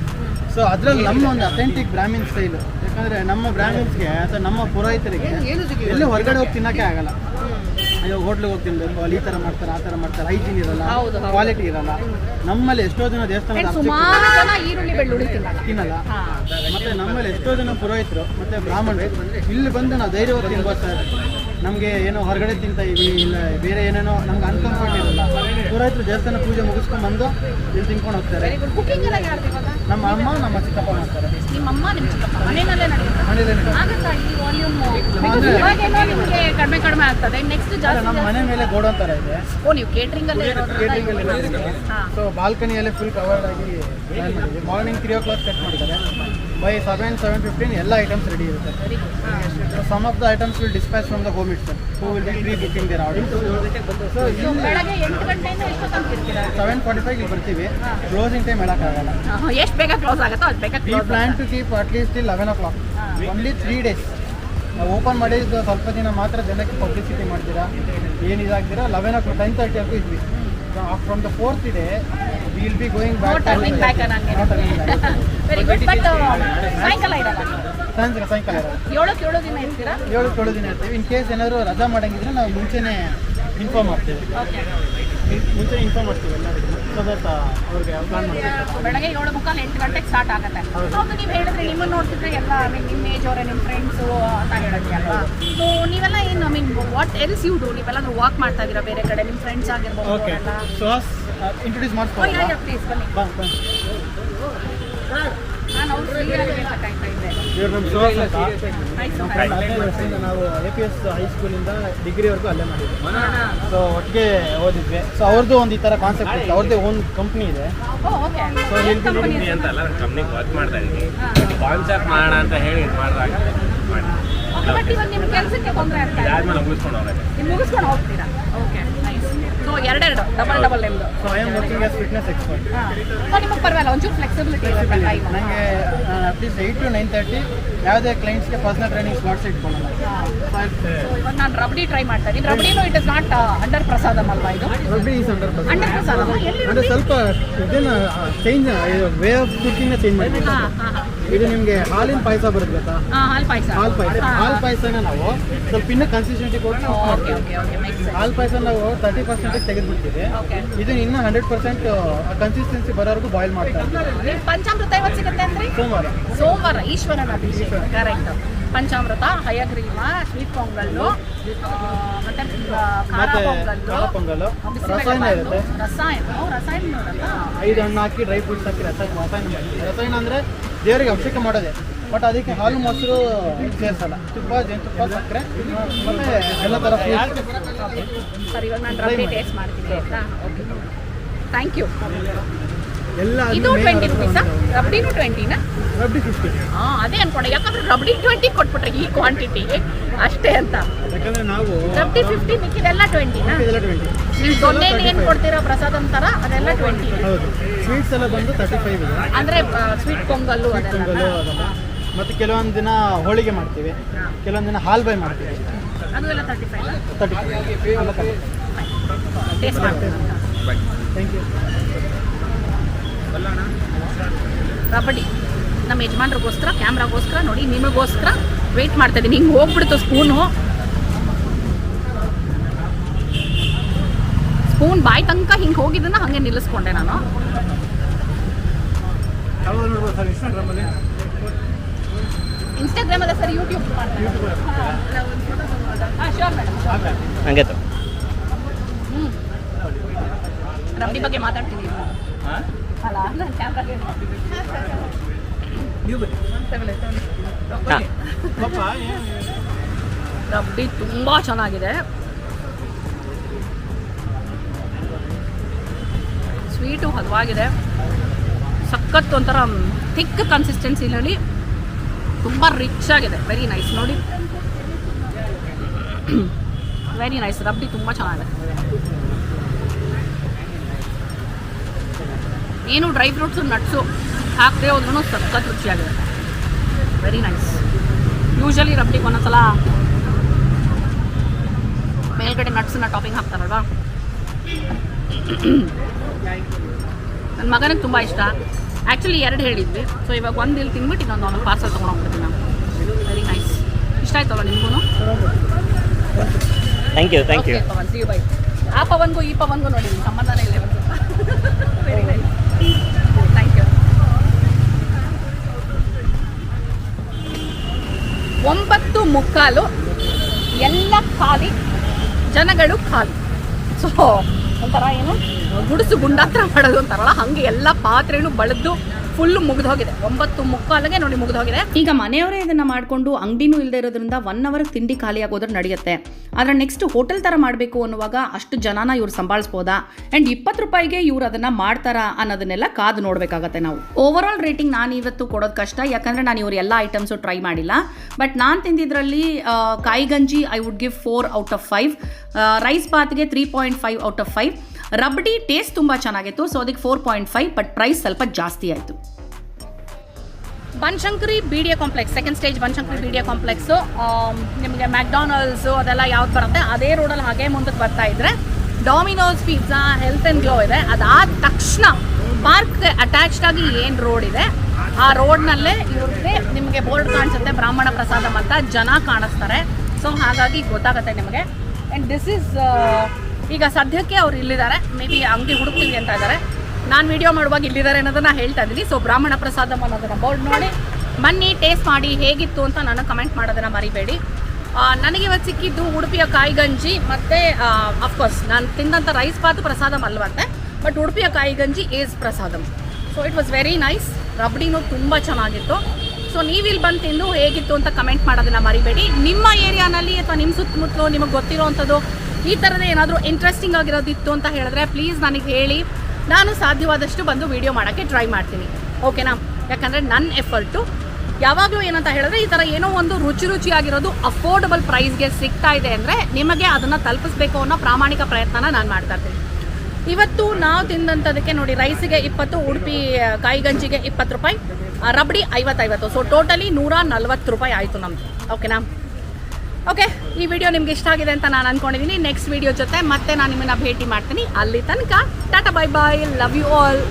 ಸೊ ಅದರಲ್ಲಿ ನಮ್ಮ ಒಂದು ಅಥೆಂಟಿಕ್ ಬ್ರಾಹ್ಮಿನ್ ಸ್ಟೈಲು. ಯಾಕಂದರೆ ನಮ್ಮ ಬ್ರಾಹ್ಮಿನ್ಸ್ಗೆ ಅಥವಾ ನಮ್ಮ ಪುರೋಹಿತರಿಗೆ ಎಲ್ಲೂ ಹೊರಗಡೆ ಹೋಗಿ ತಿನ್ನೋಕ್ಕೆ ಆಗಲ್ಲ. ಅಯ್ಯೋ ಹೋಟ್ಲಿಗೆ ಹೋಗಿ ತಿನ್ನಬೇಕು, ಅಲ್ಲಿ ಈ ಥರ ಮಾಡ್ತಾರೆ ಆ ಥರ ಮಾಡ್ತಾರೆ, ಹೈಜೀನ್ ಇರಲ್ಲ, ಕ್ವಾಲಿಟಿ ಇರಲ್ಲ. ನಮ್ಮಲ್ಲಿ ಎಷ್ಟೋ ಜನ ದೇವಸ್ಥಾನದ ಈರುಳ್ಳಿ ಬೆಳ್ಳುಳ್ಳಿ ತಿನ್ನಲ್ಲ. ಮತ್ತು ನಮ್ಮಲ್ಲಿ ಎಷ್ಟೋ ಜನ ಪುರೋಹಿತರು ಮತ್ತು ಬ್ರಾಹ್ಮಣರು ಇಲ್ಲಿ ಬಂದು ನಾವು ಧೈರ್ಯವಾಗಿ ತಿನ್ಬೋತಾ ಇದ್ದೀವಿ. ನಮಗೆ ಏನೋ ಹೊರಗಡೆ ತಿಂತಾ ಇದ್ದೀವಿ, ಇಲ್ಲ ಬೇರೆ ಏನೇನೋ ನಮ್ಗೆ ಅನ್ಕಂಫರ್ಟ್ ಇರಲ್ಲ. ಪುರೋಹಿತರು ದೇವಸ್ಥಾನ ಪೂಜೆ ಮುಗಿಸ್ಕೊಂಡು ಬಂದು ಇಲ್ಲಿ ತಿನ್ಕೊಂಡು ಹೋಗ್ತಾರೆ. ನಮ್ಮ ಅಮ್ಮ ನಮ್ಮ ಚಿಕ್ಕಪ್ಪ ಮಾಡ್ತಾರೆ. ಕಡಿಮೆ ಆಗ್ತದೆ. ನೆಕ್ಸ್ಟ್ ನಮ್ಮ ಮನೆ ಮೇಲೆ ಗೋಡೌನ್ ಥರ ಇದೆ. ನೀವು ಕೇಟ್ರಿಂಗ್ ಅಲ್ಲಿ ಸೊ ಬಾಲ್ಕನಿಯಲ್ಲೇ ಫುಲ್ ಕವರ್ಡ್ ಆಗಿ ಮಾರ್ನಿಂಗ್ 3 o'clock ಕಟ್ ಮಾಡಿದ್ದಾರೆ. ಬೈ 7-7:15 ಎಲ್ಲ ಐಟಮ್ಸ್ ರೆಡಿ ಇರುತ್ತೆ. Some of the items will dispatch from the home itself, who will be prebooking their order. So ಬೆಳಗ್ಗೆ 8 ಗಂಟೆಯಿಂದ ಎಷ್ಟು ತನಕ ಇರ್ತೀರಾ? 7:45 ಇಲ್ಲಿ ಬರ್ತೀವಿ. ಕ್ಲೋಸಿಂಗ್ ಟೈಮ್ ಹೇಳೋಕ್ಕಾಗಲ್ಲ. ಎಷ್ಟು ಬೇಗ ಕ್ಲೋಸ್ ಆಗುತ್ತೋ ಅದು ಬೇಗ we plan to keep at least till 11 o'clock. Only 3 days. ನಾವು ಓಪನ್ ಮಾಡಿದ್ದು ಸ್ವಲ್ಪ ದಿನ ಮಾತ್ರ, ಜನಕ್ಕೆ ಪಬ್ಲಿಸಿಟಿ ಮಾಡ್ತೀರಾ, ಏನಿದಾಗ್ತೀರಾ. 11 o'clock 10:30 ಅಂತೂ ಇದ್ವಿ. From the 4th day we will be going back. Very good. But ಸಾಯಂಕಾಲ ಇರಲ್ಲ? ಸಾಯಂಕಾಲ ಇರಲ್ಲ. 7 ದಿನ ಇರ್ತೀರಾ? 7 ದಿನ ಇರ್ತೀವಿ. ಇನ್ ಕೇಸ್ ಏನಾದರೂ ರಜಾ ಮಾಡಂಗಿದ್ರೆ ನಾವು ಮುಂಚೆನೇ ಇನ್ಫಾರ್ಮ್ ಮಾಡ್ತೀವಿ. ಮುಂಚೆ ಇನ್ಫಾರ್ಮ್ ಮಾಡ್ತೀವಿ ಎಲ್ಲರಿಗೂ, ಸೊ ದಟ್ ಅವ್ರಿಗೆ ಪ್ಲಾನ್ ಮಾಡ್ತೀವಿ. ಬೆಳಗ್ಗೆ 7:45 8 ಗಂಟೆಗೆ ಸ್ಟಾರ್ಟ್ ಆಗುತ್ತೆ. ಹೌದು, ನೀವು ಹೇಳಿದ್ರೆ ನಿಮ್ಮನ್ನು ನೋಡ್ತಿದ್ರೆ ಎಲ್ಲ ನಿಮ್ಮ ಏಜ್ ಅವರೇ, ನಿಮ್ಮ ಫ್ರೆಂಡ್ಸು ಅಂತ ಹೇಳಿದ್ರಿ ಅಲ್ವಾ? ಸೊ ನೀವೆಲ್ಲ ಏನು ವಾಟ್ ಎಲ್ಸ್ ಯು ಡೂ? ನೀವೆಲ್ಲ ವಾಕ್ ಮಾಡ್ತಾ ಇದ್ದೀರಾ ಬೇರೆ ಕಡೆ, ನಿಮ್ಮ ಫ್ರೆಂಡ್ಸ್ ಆಗಿರ್ಬೋದು? ಓಕೆ, ಸೊ ಇಂಟ್ರೊಡ್ಯೂಸ್ ಮಾಡ್ಕೊಳ್ಳಿ. ಪ್ಲೀಸ್ ಬನ್ನಿ. ನಾನು ಅವ್ರು ಫ್ರೀಯಾಗಿ ಅಂತ ಕಾಯ್ತಾ ಇದ್ದೆ. ಇವ್ರು ನಮ್ಮ ಸುಹಾಸ್ ಅಂತ ಆಯ್ತು. ನಮ್ಮ ಫ್ರೆಂಡ್ 15 ವರ್ಷದಿಂದ ನಾವು APS ಹೈಸ್ಕೂಲಿಂದ ಡಿಗ್ರಿವರೆಗೂ ಅಲ್ಲೇ ಮಾಡಿದ್ವಿ. ಸೊ ಒಟ್ಟಿಗೆ ಓದಿದ್ವಿ. ಸೊ ಅವ್ರದ್ದು ಒಂದು ಈ ಥರ ಕಾನ್ಸೆಪ್ಟ್ ಇತ್ತು, ಅವ್ರದ್ದೇ ಒಂದು ಕಂಪ್ನಿ ಇದೆ. ಓಕೆ. ಸೊ ಏನ್ company ಅದು? ಅಂತಲ್ಲ ಕಂಪ್ನಿಗೆ ವರ್ಕ್ ಮಾಡ್ತಾ ಇದ್ದೀನಿ. ಕಾನ್ಸೆಪ್ಟ್ ಮಾಡೋಣ ಅಂತ ಹೇಳಿ ಇದು ಮಾಡಿದಾಗ ಬಟ್ ಇವಾಗ ನಿಮ್ಮ ಕೆಲಸಕ್ಕೆ ತೊಂದರೆ ಆಗ್ತಾ ಇದೆ. ಆದ್ಮೇಲೆ ಮುಗಿಸ್ಕೊಂಡು ಹೋಗೋದು. ನೀವು ಮುಗಿಸ್ಕೊಂಡು ಹೋಗ್ತೀರಾ? Okay, nice. ಸೊ ಎರಡೆರಡು ಡಬಲ್ ನಿಮ್ಮದು. So I am working as fitness expert. So ನಿಮಗೆ ಪರವಾಗಿಲ್ಲ, ಒಂಚೂರು ಫ್ಲೆಕ್ಸಿಬಿಲಿಟಿ ಇರುತ್ತೆ ಟೈಮ್. ನನಗೆ ಅಟ್ಲೀಸ್ಟ್ 8 to 9:30 ಯಾವುದೇ ಕ್ಲೈಂಟ್ಸ್ಗೆ ಪರ್ಸನಲ್ ಟ್ರೈನಿಂಗ್ ಸ್ಲಾಟ್ಸ್ ಇಟ್ಕೊಳ್ಳೋಣ. ಇವಾಗ ನಾನು ರಬಡಿ ಟ್ರೈ ಮಾಡ್ತಾ ಇದ್ದೀನಿ. ರಬಡಿನೂ it is not under Prasadam ಅಲ್ವಾ ಇದು? Rabri is under under Prasadam ಅಂದರೆ ಸ್ವಲ್ಪ ಇದನ್ನು ಚೇಂಜ್ ವೇ ಆಫ್ ಕುಕಿಂಗ್ನ ಚೇಂಜ್ ಮಾಡ್ತೀವಿ. ಇದು ನಿಮಗೆ ಹಾಲಿನ ಪಾಯಸ ಬರುತ್ತೆ ಗೊತ್ತಾ? ಹಾಲು ಪಾಯಸ. ಹಾಲು ಪಾಯಸನ ನಾವು ಸ್ವಲ್ಪ ಇನ್ನೂ ಕನ್ಸಿಸ್ಟೆನ್ಸಿ ಕೊಟ್ಟು okay okay okay, make sense. ಹಾಲು ಪಾಯಸ ನಾವು 30% ತೆಗೆದುಬಿಡ್ತೀವಿ. ಓಕೆ. ಇದು ಇನ್ನೂ 100% ಕನ್ಸಿಸ್ಟೆನ್ಸಿ ಬರೋವರೆಗೂ ಬಾಯ್ಲ್ ಮಾಡ್ತಾ ಇದ್ದೀವಿ. ನೀವು ಪಂಚಾಮೃತ ಯಾವತ್ತು ಸಿಗುತ್ತೆ ಅಂದ್ರೆ? ಸೋಮವಾರ ಈಶ್ವರನ ಅಭಿಷೇಕ. ಕರೆಕ್ಟ್. ಪಂಚಾಮೃತ, ಹಯಗ್ರೀವ, ಸ್ವೀಟ್ ಪೊಂಗಲ್ಲು, ಮತ್ತೆ ಖಾರ ಮತ್ತೆ ಪೊಂಗಲ್ಲು, ಖಾರ ಪೊಂಗಲ್ಲು, ಬಿಸಿಬೇಳೆ ರಸಾಯನ ಬಾತು, ಇರುತ್ತೆ. ರಸಾಯನ ಇರಲ್ಲ? 5 ಹಣ್ಣು ಹಾಕಿ ಡ್ರೈ ಫ್ರೂಟ್ಸ್ ಹಾಕಿ ರಸಾಯನ ಮಾಡ್ತೀವಿ. ರಸಾಯನ ಅಂದರೆ ದೇವರಿಗೆ ಅಭಿಷೇಕ ಮಾಡೋದೆ, ಬಟ್ ಅದಕ್ಕೆ ಹಾಲು ಮೊಸರು ಸೇರಿಸಲ್ಲ. ತುಪ್ಪ, ಜೇನುತುಪ್ಪ, ಸಕ್ಕರೆ ಮತ್ತು ಎಲ್ಲ ಥರ ಫ್ರೂಟ್ಸ್. ಸರಿ, ಇವಾಗ ನಾನು ರಬಡಿ ಟೇಸ್ಟ್ ಮಾಡ್ತೀನಿ ಆಯ್ತಾ? Okay, thank you. ಎಲ್ಲ ಇದು 20 ರುಪೀಸಾ? ರಬಡಿನೂ 20ನಾ? ರಬಡಿ 50. ಹಾಂ, ಅದೇ ಅನ್ಕೊಂಡೆ, ಯಾಕಂದ್ರೆ ರಬಡಿ 20 ಕೊಟ್ಬಿಟ್ರೆ ಈ ಕ್ವಾಂಟಿಟಿ ಅಷ್ಟೇ ಅಂತ. ಯಾಕಂದರೆ ನಾವು ರಬಡಿ 50, ಮಿಕ್ಕಿದೆಲ್ಲ 20ನಾ? ಇದೆಲ್ಲ 20. ನೀವು ದೊನ್ನೆಯಲ್ಲಿ ಏನು ಕೊಡ್ತೀರಾ ಪ್ರಸಾದಂ ಥರ ಅದೆಲ್ಲ 20. ಹೌದು. ಸ್ವೀಟ್ಸ್ ಎಲ್ಲ ಬಂದು 35 ಇದೆ. ಅಂದರೆ ಸ್ವೀಟ್ ಪೊಂಗಲ್ಲು ಪೊಂಗಲು ಅದೆಲ್ಲ. ಅದೆಲ್ಲ. ಮತ್ತು ಕೆಲವೊಂದು ದಿನ ಹೋಳಿಗೆ ಮಾಡ್ತೀವಿ, ಕೆಲವೊಂದು ದಿನ ಹಾಲು ಬಾಯ್ ಮಾಡ್ತೀವಿ. ಅದು ಎಲ್ಲ 35. 35 ಎಲ್ಲ ಟೇಸ್ಟ್ ಮಾಡ್ತೀನಿ. Thank you. ರಬಡಿ ನಮ್ಮ ಯಜಮಾನ್ರಿಗೋಸ್ಕರ, ಕ್ಯಾಮ್ರಾಗೋಸ್ಕರ ನೋಡಿ, ನಿಮಗೋಸ್ಕರ ವೆಯ್ಟ್ ಮಾಡ್ತಾ ಇದ್ದೀನಿ. ಹಿಂಗೆ ಹೋಗ್ಬಿಡ್ತು ಸ್ಪೂನು ಬಾಯಿ ತನಕ ಹಿಂಗೆ ಹೋಗಿದ್ದನ್ನ ಹಾಗೆ ನಿಲ್ಲಿಸ್ಕೊಂಡೆ ನಾನು. ಯಾವಾಗ ನೋಡ್ಬೋದು ಸರ್ ಇನ್ಸ್ಟಾಗ್ರಾಮಲ್ಲಿ? ಇನ್ಸ್ಟಾಗ್ರಾಮ್ ಅಲ್ಲ ಸರ್, ಯೂಟ್ಯೂಬ್ ಮಾಡ್ತೀನಿ. ಹಾಂ, ಶೋರ್ ಮೇಡಮ್. ಹಂಗೆ ರಬಡಿ ಬಗ್ಗೆ ಮಾತಾಡ್ತೀನಿ ಅಲ್ಲ, ನಾನು ಕ್ಯಾಮ್ರಾಗೆ ರಬಡಿ ತುಂಬ ಚೆನ್ನಾಗಿದೆ. ಸ್ವೀಟು ಹದವಾಗಿದೆ, ಸಖತ್ತು ಒಂಥರ ಥಿಕ್ ಕನ್ಸಿಸ್ಟೆನ್ಸಿನಲ್ಲಿ ತುಂಬ ರಿಚ್ ಆಗಿದೆ. ವೆರಿ ನೈಸ್ ನೋಡಿ, ವೆರಿ ನೈಸ್. ರಬಡಿ ತುಂಬ ಚೆನ್ನಾಗಿದೆ. ಏನು ಡ್ರೈ ಫ್ರೂಟ್ಸು, ನಟ್ಸು ಹಾಕದೆ ಹೋದ್ರೂ ಸಖತ್ ರುಚಿಯಾಗಿದೆ. Very nice. ಯೂಶಲಿ ರಬಡಿಗೆ ಒಂದೊಂದ್ಸಲ ಮೇಲ್ಗಡೆ ನಟ್ಸನ್ನ ಟಾಪಿಂಗ್ ಹಾಕ್ತಾರಲ್ವಾ, ನನ್ನ ಮಗನಿಗೆ ತುಂಬ ಇಷ್ಟ. ಆ್ಯಕ್ಚುಲಿ 2 ಹೇಳಿದ್ವಿ, ಸೊ ಇವಾಗ ಒಂದು ಇಲ್ಲಿ ತಿಂದ್ಬಿಟ್ಟು ಇನ್ನೊಂದು ಪಾರ್ಸಲ್ ತೊಗೊಂಡೋಗ್ಬಿಡ್ತೀನಿ ನಾನು. Very nice. ಇಷ್ಟ ಆಯ್ತಲ್ಲ ನಿಮಗೂ? Thank you. Pavan, see you bye. ಆ ಪವನ್ಗೂ ಈ ಪವನ್ಗೂ ನೋಡಿ ಸಂಬಂಧನೇ ಇಲ್ಲ ಇವತ್ತು. Very nice, thank you. 9:45 ಎಲ್ಲ ಖಾಲಿ, ಜನಗಳು ಖಾಲಿ. ಸೊ ಒಂಥರ ಏನು ಗುಡಿಸು ಗುಂಡಾತ್ರ ಮಾಡೋದು ಅಂತಾರಲ್ಲ, ಹಾಗೆ ಎಲ್ಲ ಪಾತ್ರೆನೂ ಬಳದ್ದು ಫುಲ್ ಮುಗಿದೋಗಿದೆ. 9:45ಗೆ ನೋಡಿ ಮುಗಿದೋಗಿದೆ. ಈಗ ಮನೆಯವರೇ ಇದನ್ನ ಮಾಡಿಕೊಂಡು ಅಂಗಡಿನೂ ಇಲ್ಲದೆ ಇರೋದ್ರಿಂದ 1 ಅವರ್ಗೆ ತಿಂಡಿ ಖಾಲಿ ಆಗೋದ್ರೆ ನಡೆಯುತ್ತೆ. ಆದರೆ ನೆಕ್ಸ್ಟ್ ಹೋಟೆಲ್ ಥರ ಮಾಡಬೇಕು ಅನ್ನುವಾಗ ಅಷ್ಟು ಜನನ ಇವ್ರು ಸಂಭಾಳಿಸ್ಬೋದಾ, ಆ್ಯಂಡ್ 20 ರೂಪಾಯಿಗೆ ಇವ್ರು ಅದನ್ನು ಮಾಡ್ತಾರಾ ಅನ್ನೋದನ್ನೆಲ್ಲ ಕಾದು ನೋಡಬೇಕಾಗತ್ತೆ ನಾವು. ಓವರ್ ಆಲ್ ರೇಟಿಂಗ್ ನಾನು ಇವತ್ತು ಕೊಡೋದು ಕಷ್ಟ, ಯಾಕಂದರೆ ನಾನು ಇವ್ರು ಎಲ್ಲ ಐಟಮ್ಸು ಟ್ರೈ ಮಾಡಿಲ್ಲ. ಬಟ್ ನಾನು ತಿಂದಿದ್ರಲ್ಲಿ ಕಾಯಿ ಗಂಜಿ I would give 4 out of 5, rice ಬಾತ್ಗೆ 3.5 ಔಟ್ ಆಫ್ 5. ರಬಡಿ ಟೇಸ್ಟ್ ತುಂಬ ಚೆನ್ನಾಗಿತ್ತು, ಸೊ ಅದಕ್ಕೆ 4.5, ಬಟ್ ಪ್ರೈಸ್ ಸ್ವಲ್ಪ ಜಾಸ್ತಿ ಆಯಿತು. Banashankari BDA complex, second stage Banashankari BDA complex. ನಿಮಗೆ ಮ್ಯಾಕ್ಡೊನಾಲ್ಡ್ಸು ಅದೆಲ್ಲ ಯಾವ್ದು ಬರುತ್ತೆ ಅದೇ ರೋಡಲ್ಲಿ ಹಾಗೆ ಮುಂದಕ್ಕೆ ಬರ್ತಾ ಇದ್ರೆ Domino's pizza, health and glow ಇದೆ. ಅದಾದ ತಕ್ಷಣ ಪಾರ್ಕ್ಗೆ ಅಟ್ಯಾಚ್ಡ್ ಆಗಿ ಏನು ರೋಡ್ ಇದೆ ಆ ರೋಡ್ನಲ್ಲೇ ಇವ್ರಿಗೆ ನಿಮಗೆ ಬೋರ್ಡ್ ಕಾಣಿಸುತ್ತೆ, ಬ್ರಾಹ್ಮಣ ಪ್ರಸಾದಂ ಅಂತ ಜನ ಕಾಣಿಸ್ತಾರೆ. ಸೊ ಹಾಗಾಗಿ ಗೊತ್ತಾಗುತ್ತೆ ನಿಮಗೆ. ಆ್ಯಂಡ್ ದಿಸ್ ಈಸ್ ಈಗ ಸದ್ಯಕ್ಕೆ ಅವ್ರು ಇಲ್ಲಿದ್ದಾರೆ, ಮೇ ಬಿ ಅಂಗಡಿ ಹುಡುಕ್ತೀವಿ ಅಂತ ಇದ್ದಾರೆ. ನಾನು ವಿಡಿಯೋ ಮಾಡುವಾಗ ಇಲ್ಲಿದ್ದಾರೆ ಅನ್ನೋದನ್ನ ಹೇಳ್ತಾ ಇದ್ದೀನಿ. ಸೊ ಬ್ರಾಹ್ಮಣ ಪ್ರಸಾದಂ ಅನ್ನೋದನ್ನ ಬೋರ್ಡ್ ನೋಡಿ ಬನ್ನಿ, ಟೇಸ್ಟ್ ಮಾಡಿ ಹೇಗಿತ್ತು ಅಂತ ನನಗೆ ಕಮೆಂಟ್ ಮಾಡೋದನ್ನು ಮರಿಬೇಡಿ. ನನಗೆ ಇವತ್ತು ಸಿಕ್ಕಿದ್ದು ಉಡುಪಿಯ ಕಾಯಿ ಗಂಜಿ ಮತ್ತು ಅಫ್ಕೋರ್ಸ್ ನಾನು ತಿಂದಂಥ ರೈಸ್ ಬಾತು ಪ್ರಸಾದಂ ಅಲ್ವಂತೆ, ಬಟ್ ಉಡುಪಿಯ ಕಾಯಿ ಗಂಜಿ is prasadam. So it was very nice. ರಬಡಿನೂ ತುಂಬ ಚೆನ್ನಾಗಿತ್ತು. ಸೊ ನೀವು ಇಲ್ಲಿ ಬಂದು ತಿಂದು ಹೇಗಿತ್ತು ಅಂತ ಕಮೆಂಟ್ ಮಾಡೋದನ್ನ ಮರಿಬೇಡಿ. ನಿಮ್ಮ ಏರಿಯಾನಲ್ಲಿ ಅಥವಾ ನಿಮ್ಮ ಸುತ್ತಮುತ್ತಲು ನಿಮಗೆ ಗೊತ್ತಿರೋವಂಥದ್ದು ಈ ಥರದೇ ಏನಾದರೂ ಇಂಟ್ರೆಸ್ಟಿಂಗ್ ಆಗಿರೋದಿತ್ತು ಅಂತ ಹೇಳಿದ್ರೆ ಪ್ಲೀಸ್ ನನಗೆ ಹೇಳಿ. ನಾನು ಸಾಧ್ಯವಾದಷ್ಟು ಬಂದು ವೀಡಿಯೋ ಮಾಡೋಕ್ಕೆ ಟ್ರೈ ಮಾಡ್ತೀನಿ, ಓಕೆನಾ? ಯಾಕಂದರೆ ನನ್ನ ಎಫರ್ಟು ಯಾವಾಗಲೂ ಏನಂತ ಹೇಳಿದ್ರೆ ಈ ಥರ ಏನೋ ಒಂದು ರುಚಿಯಾಗಿರೋದು ಅಫೋರ್ಡಬಲ್ ಪ್ರೈಸ್ಗೆ ಸಿಗ್ತಾ ಇದೆ ಅಂದರೆ ನಿಮಗೆ ಅದನ್ನು ತಲುಪಿಸ್ಬೇಕು ಅನ್ನೋ ಪ್ರಾಮಾಣಿಕ ಪ್ರಯತ್ನನ ನಾನು ಮಾಡ್ತಾ ಇರ್ತೀನಿ. ಇವತ್ತು ನಾವು ತಿಂದಂಥದಕ್ಕೆ ನೋಡಿ, ರೈಸಿಗೆ 20, ಉಡುಪಿ ಕಾಯಿ ಗಂಜಿಗೆ 20 ರೂಪಾಯಿ, ರಬಡಿ 50. ಸೊ ಟೋಟಲಿ 140 ರೂಪಾಯಿ ಆಯಿತು ನಮ್ಮದು, ಓಕೆನಾ? ಓಕೆ, ಈ ವಿಡಿಯೋ ನಿಮ್ಗೆ ಇಷ್ಟ ಆಗಿದೆ ಅಂತ ನಾನು ಅಂದ್ಕೊಂಡಿದ್ದೀನಿ. ನೆಕ್ಸ್ಟ್ ವಿಡಿಯೋ ಜೊತೆ ಮತ್ತೆ ನಾನು ನಿಮ್ಮನ್ನು ಭೇಟಿ ಮಾಡ್ತೀನಿ. ಅಲ್ಲಿ ತನಕ tata, bye bye, love you all.